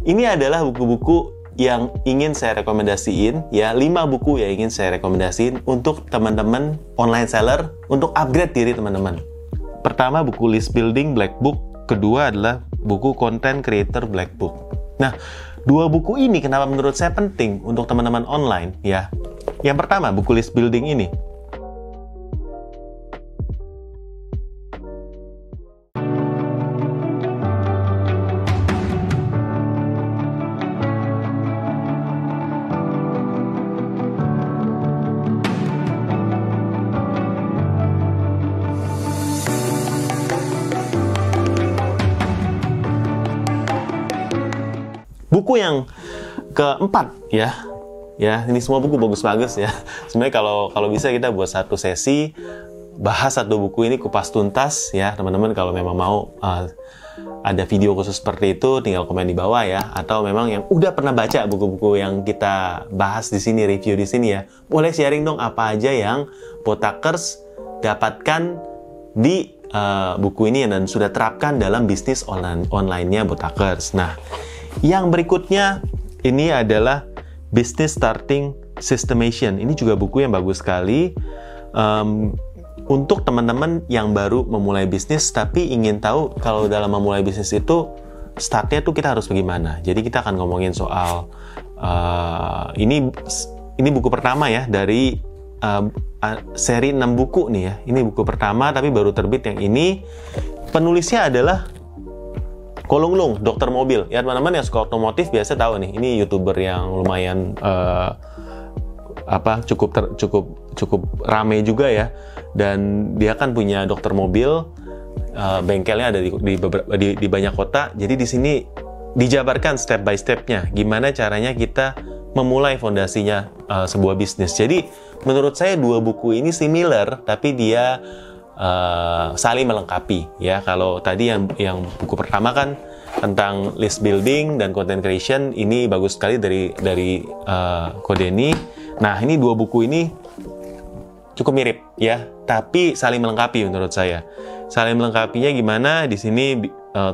ini adalah buku-buku yang ingin saya rekomendasiin, ya, 5 buku yang ingin saya rekomendasiin untuk teman-teman online seller untuk upgrade diri teman-teman. Pertama, buku List Building Black Book. Kedua adalah buku Content Creator Black Book. Nah, 2 buku ini kenapa menurut saya penting untuk teman-teman online, ya. Yang pertama, buku List Building ini. Buku yang keempat, ya, ini semua buku bagus-bagus ya. Sebenarnya kalau bisa kita buat satu sesi bahas satu buku ini kupas tuntas ya, teman-teman. Kalau memang mau ada video khusus seperti itu, tinggal komen di bawah ya. Atau memang yang udah pernah baca buku-buku yang kita bahas di sini, review di sini ya, boleh sharing dong apa aja yang Botakers dapatkan di buku ini dan sudah terapkan dalam bisnis online-nya Botakers. Nah, yang berikutnya ini adalah Business Starting Systemation. Ini juga buku yang bagus sekali untuk teman-teman yang baru memulai bisnis tapi ingin tahu kalau dalam memulai bisnis itu startnya tuh kita harus bagaimana. Jadi kita akan ngomongin soal ini buku pertama ya dari seri 6 buku nih ya. Ini buku pertama tapi baru terbit yang ini. Penulisnya adalah Ko Lung Lung, dokter mobil. Ya teman-teman yang suka otomotif biasa tahu nih. Ini YouTuber yang lumayan cukup rame juga ya. Dan dia kan punya dokter mobil. Bengkelnya ada di banyak kota. Jadi di sini dijabarkan step by stepnya. Gimana caranya kita memulai fondasinya sebuah bisnis. Jadi menurut saya 2 buku ini similar, tapi dia saling melengkapi ya. Kalau tadi yang buku pertama kan tentang list building dan content creation, ini bagus sekali dari Ko Denny. Nah, ini 2 buku ini cukup mirip ya, tapi saling melengkapi menurut saya. Saling melengkapinya gimana? Di sini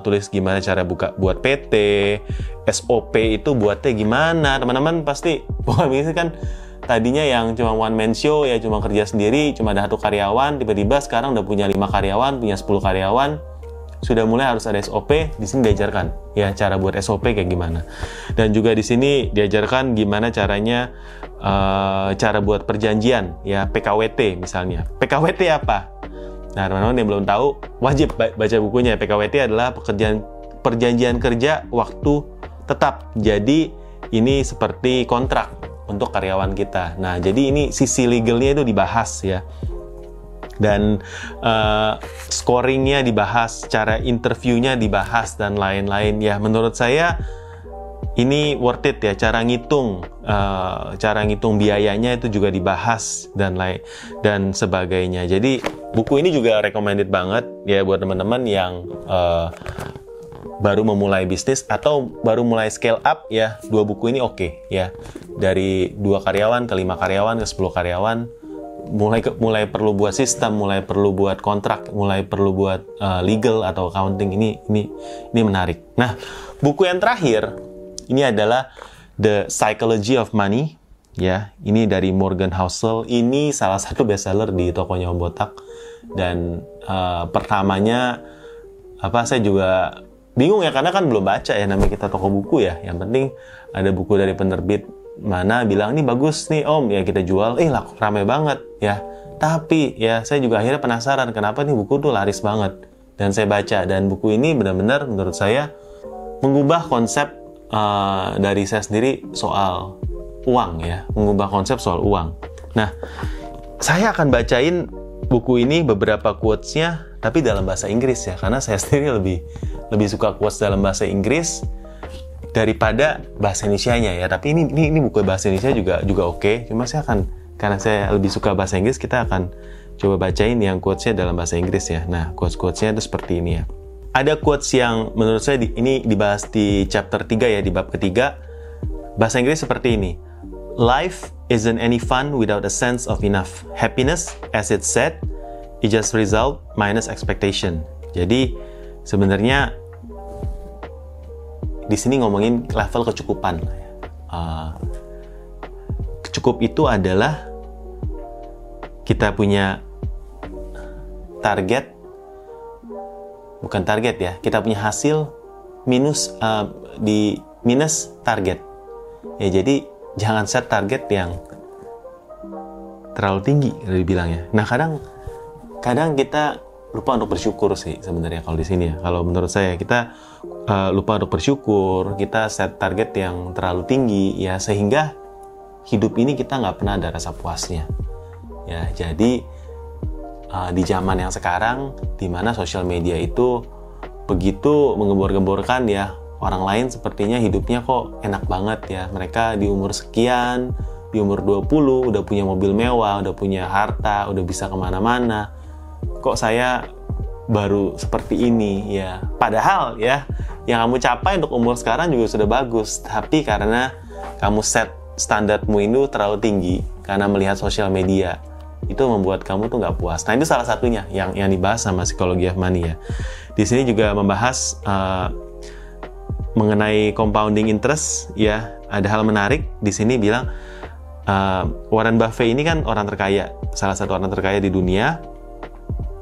tulis gimana cara buat PT, SOP itu buatnya gimana. Teman-teman pasti ini kan tadinya yang cuma one man show ya, cuma kerja sendiri, cuma ada 1 karyawan, tiba-tiba sekarang udah punya 5 karyawan, punya 10 karyawan, sudah mulai harus ada SOP. Di sini diajarkan ya cara buat SOP kayak gimana. Dan juga di sini diajarkan gimana caranya cara buat perjanjian ya, PKWT misalnya. PKWT apa? Nah, teman-teman yang belum tahu wajib baca bukunya. PKWT adalah perjanjian kerja waktu tetap. Jadi ini seperti kontrak untuk karyawan kita. Nah, jadi ini sisi legalnya itu dibahas ya. Dan scoringnya dibahas, cara interviewnya dibahas, dan lain-lain ya. Menurut saya ini worth it ya. Cara ngitung biayanya itu juga dibahas dan sebagainya. Jadi buku ini juga recommended banget ya buat teman-teman yang baru memulai bisnis atau baru mulai scale up ya. 2 buku ini oke ya. Dari 2 karyawan ke 5 karyawan ke 10 karyawan, mulai perlu buat sistem, mulai perlu buat kontrak, mulai perlu buat legal atau accounting. Ini menarik. Nah, buku yang terakhir ini adalah The Psychology of Money ya. Ini dari Morgan Housel. Ini salah satu bestseller di tokonya Om Botak. Dan pertamanya saya juga bingung ya, karena kan belum baca ya, namanya kita toko buku ya. Yang penting ada buku dari penerbit mana bilang ini bagus nih Om, ya kita jual, laku rame banget ya. Tapi ya saya juga akhirnya penasaran kenapa nih buku tuh laris banget. Dan saya baca, dan buku ini benar-benar menurut saya mengubah konsep dari saya sendiri soal uang ya, mengubah konsep soal uang. Nah, saya akan bacain buku ini beberapa quotes-nya tapi dalam bahasa Inggris ya, karena saya sendiri lebih suka quotes dalam bahasa Inggris daripada bahasa Indonesianya ya. Tapi ini buku bahasa Indonesia juga oke. Cuma saya karena saya lebih suka bahasa Inggris, kita akan coba bacain yang quotes-nya dalam bahasa Inggris ya. Nah, quotes-nya itu seperti ini ya. Ada quotes yang menurut saya ini dibahas di chapter 3 ya, di bab ketiga. Bahasa Inggris seperti ini. Life isn't any fun without a sense of enough happiness, as it said, it just result minus expectation. Jadi sebenarnya di sini ngomongin level kecukupan. Cukup itu adalah kita punya target, bukan target ya, kita punya hasil minus target. Ya, jadi jangan set target yang terlalu tinggi dibilangnya. Nah, kadang kita lupa untuk bersyukur sih sebenarnya kalau di sini ya. Kalau menurut saya kita lupa untuk bersyukur, kita set target yang terlalu tinggi ya, sehingga hidup ini kita nggak pernah ada rasa puasnya. Ya, jadi di zaman yang sekarang, di mana sosial media itu begitu menggembor-gemborkan ya, orang lain sepertinya hidupnya kok enak banget ya. Mereka di umur sekian, di umur 20 udah punya mobil mewah, udah punya harta, udah bisa kemana-mana. Kok saya baru seperti ini ya. Padahal ya, yang kamu capai untuk umur sekarang juga sudah bagus. Tapi karena kamu set standarmu itu terlalu tinggi, karena melihat sosial media, itu membuat kamu tuh nggak puas. Nah, itu salah satunya yang dibahas sama Psychology of Money ya. Di sini juga membahas mengenai compounding interest ya. Ada hal menarik di sini bilang Warren Buffett ini kan orang terkaya, salah satu orang terkaya di dunia.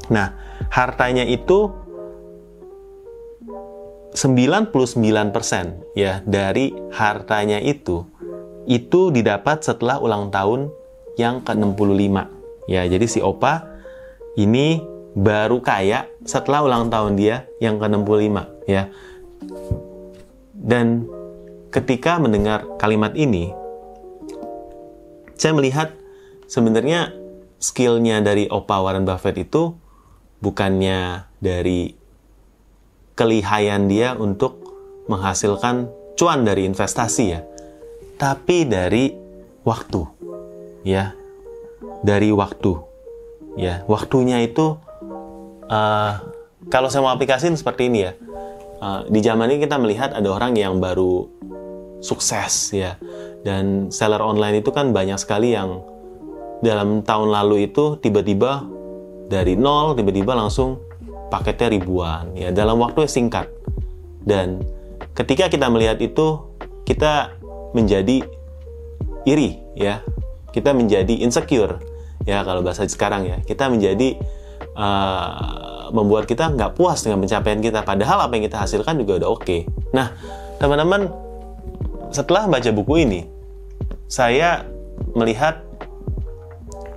Nah, hartanya itu 99% ya dari hartanya itu didapat setelah ulang tahun yang ke-65. Ya, jadi si Opa ini baru kaya setelah ulang tahun dia yang ke-65 ya. Dan ketika mendengar kalimat ini, saya melihat sebenarnya skillnya dari Opa Warren Buffett itu bukannya dari kelihayan dia untuk menghasilkan cuan dari investasi ya, tapi dari waktu ya, dari waktu ya. Waktunya itu kalau saya mau aplikasiin seperti ini ya, di zaman ini kita melihat ada orang yang baru sukses ya, dan seller online itu kan banyak sekali yang dalam tahun lalu itu tiba-tiba dari nol tiba-tiba langsung paketnya ribuan ya, dalam waktu yang singkat. Dan ketika kita melihat itu, kita menjadi iri ya, kita menjadi insecure ya, kalau bahasa sekarang ya, kita menjadi membuat kita nggak puas dengan pencapaian kita, padahal apa yang kita hasilkan juga udah oke. Nah, teman-teman, setelah baca buku ini, saya melihat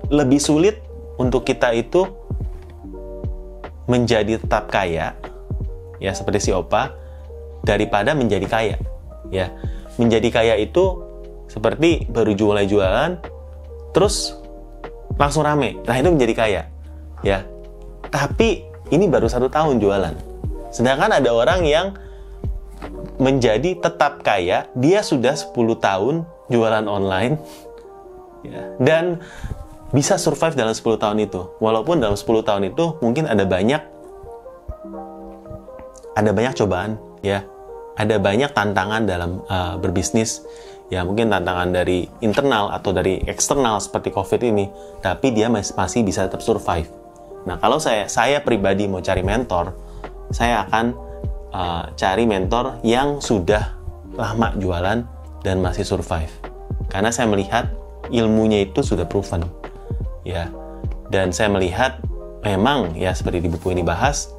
lebih sulit untuk kita itu menjadi tetap kaya ya, seperti si Opa, daripada menjadi kaya ya. Menjadi kaya itu seperti baru jualan terus langsung rame, nah itu menjadi kaya ya. Tapi ini baru 1 tahun jualan, sedangkan ada orang yang menjadi tetap kaya, dia sudah 10 tahun jualan online ya, dan bisa survive dalam 10 tahun itu. Walaupun dalam 10 tahun itu mungkin ada banyak cobaan ya, ada banyak tantangan dalam berbisnis ya, mungkin tantangan dari internal atau dari eksternal seperti COVID ini, tapi dia masih bisa tetap survive. Nah, kalau saya pribadi mau cari mentor, saya akan cari mentor yang sudah lama jualan dan masih survive, karena saya melihat ilmunya itu sudah proven ya. Dan saya melihat memang ya, seperti di buku ini bahas,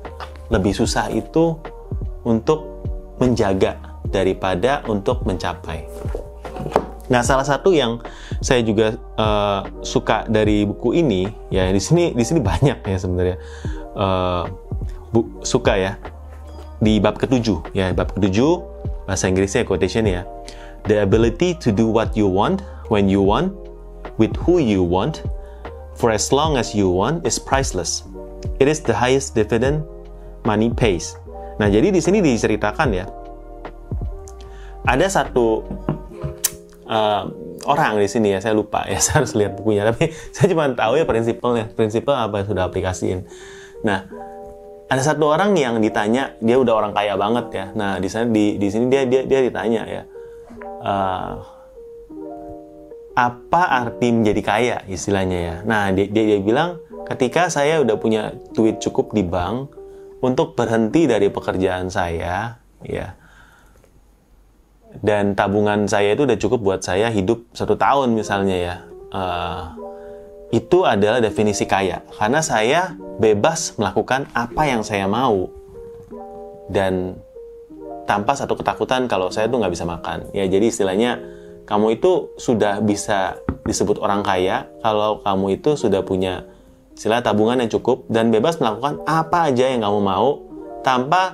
lebih susah itu untuk menjaga daripada untuk mencapai. Nah, salah satu yang saya juga suka dari buku ini ya, di sini banyak ya sebenarnya suka ya, di bab ke-7 ya, bab ke-7 bahasa Inggrisnya quotation ya. The ability to do what you want, when you want, with who you want, for as long as you want is priceless. It is the highest dividend money pays. Nah, jadi di sini diceritakan ya, ada satu orang di sini ya, saya lupa ya, saya harus lihat bukunya, tapi saya cuma tahu ya prinsip apa yang sudah aplikasiin. Nah, ada satu orang yang ditanya, dia udah orang kaya banget ya. Nah, di sini dia ditanya ya, apa arti menjadi kaya istilahnya ya. Nah, dia bilang, ketika saya udah punya duit cukup di bank untuk berhenti dari pekerjaan saya ya, dan tabungan saya itu udah cukup buat saya hidup 1 tahun misalnya ya. Itu adalah definisi kaya, karena saya bebas melakukan apa yang saya mau dan tanpa satu ketakutan kalau saya tuh nggak bisa makan. Ya, jadi istilahnya kamu itu sudah bisa disebut orang kaya kalau kamu itu sudah punya istilah tabungan yang cukup dan bebas melakukan apa aja yang kamu mau tanpa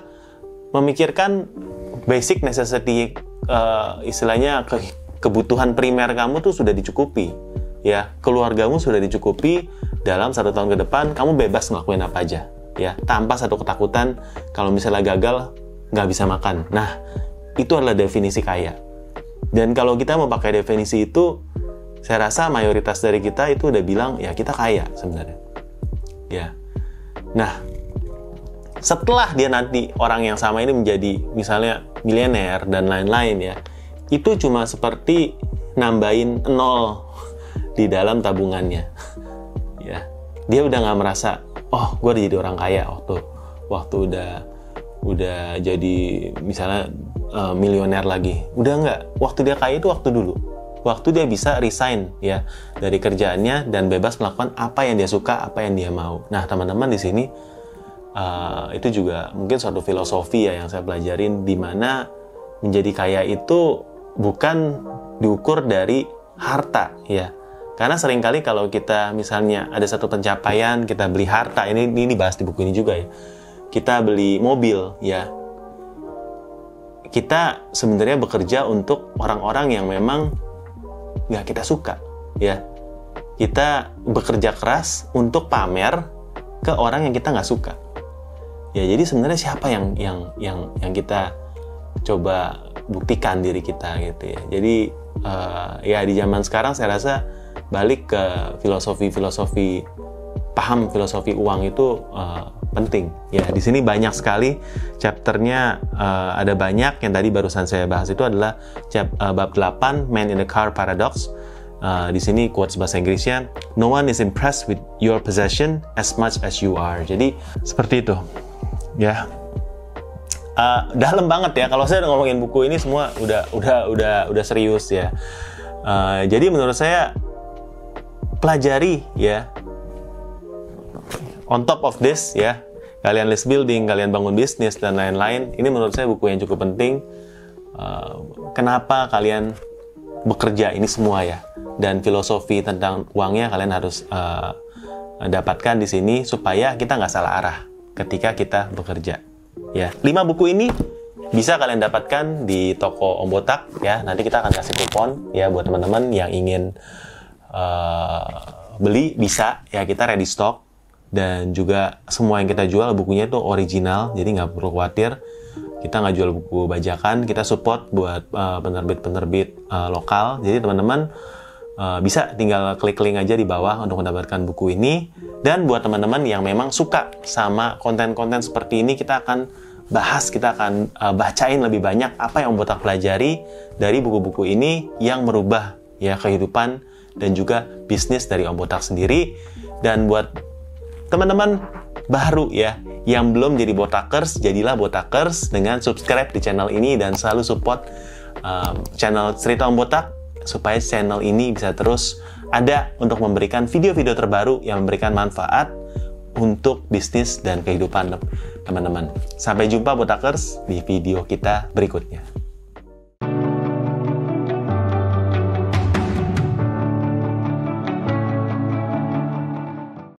memikirkan basic necessity, istilahnya kebutuhan primer kamu tuh sudah dicukupi. Ya, keluargamu sudah dicukupi. Dalam 1 tahun ke depan kamu bebas ngelakuin apa aja ya, tanpa satu ketakutan kalau misalnya gagal nggak bisa makan. Nah, itu adalah definisi kaya. Dan kalau kita mau pakai definisi itu, saya rasa mayoritas dari kita itu udah bilang ya kita kaya sebenarnya ya. Nah, setelah dia nanti orang yang sama ini menjadi misalnya miliuner dan lain-lain ya, itu cuma seperti nambahin 0 di dalam tabungannya ya. Dia udah nggak merasa oh gue udah jadi orang kaya waktu udah jadi misalnya miliuner lagi. Udah nggak. Waktu dia kaya itu waktu dulu, waktu dia bisa resign ya dari kerjaannya dan bebas melakukan apa yang dia suka, apa yang dia mau. Nah, teman-teman di sini itu juga mungkin suatu filosofi ya yang saya pelajarin, di mana menjadi kaya itu bukan diukur dari harta ya. Karena seringkali kalau kita misalnya ada satu pencapaian, kita beli harta, ini bahas di buku ini juga ya. Kita beli mobil ya. Kita sebenarnya bekerja untuk orang-orang yang memang nggak kita suka ya. Kita bekerja keras untuk pamer ke orang yang kita nggak suka. Ya, jadi sebenarnya siapa yang kita coba buktikan diri kita gitu ya. Jadi ya di zaman sekarang saya rasa balik ke filosofi paham filosofi uang itu penting ya. Di sini banyak sekali chapternya, ada banyak. Yang tadi barusan saya bahas itu adalah bab 8 Man in the Car Paradox. Di sini quotes bahasa Inggrisnya, no one is impressed with your possession as much as you are. Jadi seperti itu ya. Dalam banget ya kalau saya ngomongin buku ini, semua udah serius ya. Jadi menurut saya pelajari ya. On top of this ya, kalian list building, kalian bangun bisnis dan lain-lain, ini menurut saya buku yang cukup penting. Kenapa kalian bekerja ini semua ya, dan filosofi tentang uangnya kalian harus dapatkan di sini supaya kita nggak salah arah ketika kita bekerja ya. 5 buku ini bisa kalian dapatkan di toko Om Botak ya. Nanti kita akan kasih kupon ya buat teman-teman yang ingin beli, bisa ya, kita ready stock. Dan juga semua yang kita jual bukunya itu original, jadi nggak perlu khawatir. Kita nggak jual buku bajakan, kita support buat penerbit-penerbit lokal. Jadi teman-teman bisa tinggal klik link aja di bawah untuk mendapatkan buku ini. Dan buat teman-teman yang memang suka sama konten-konten seperti ini, kita akan bahas, kita akan bacain lebih banyak apa yang Om Botak pelajari dari buku-buku ini yang merubah ya kehidupan dan juga bisnis dari Om Botak sendiri. Dan buat teman-teman baru ya yang belum jadi Botakers, jadilah Botakers dengan subscribe di channel ini dan selalu support channel Cerita Om Botak supaya channel ini bisa terus ada untuk memberikan video-video terbaru yang memberikan manfaat untuk bisnis dan kehidupan teman-teman. Sampai jumpa Botakers di video kita berikutnya.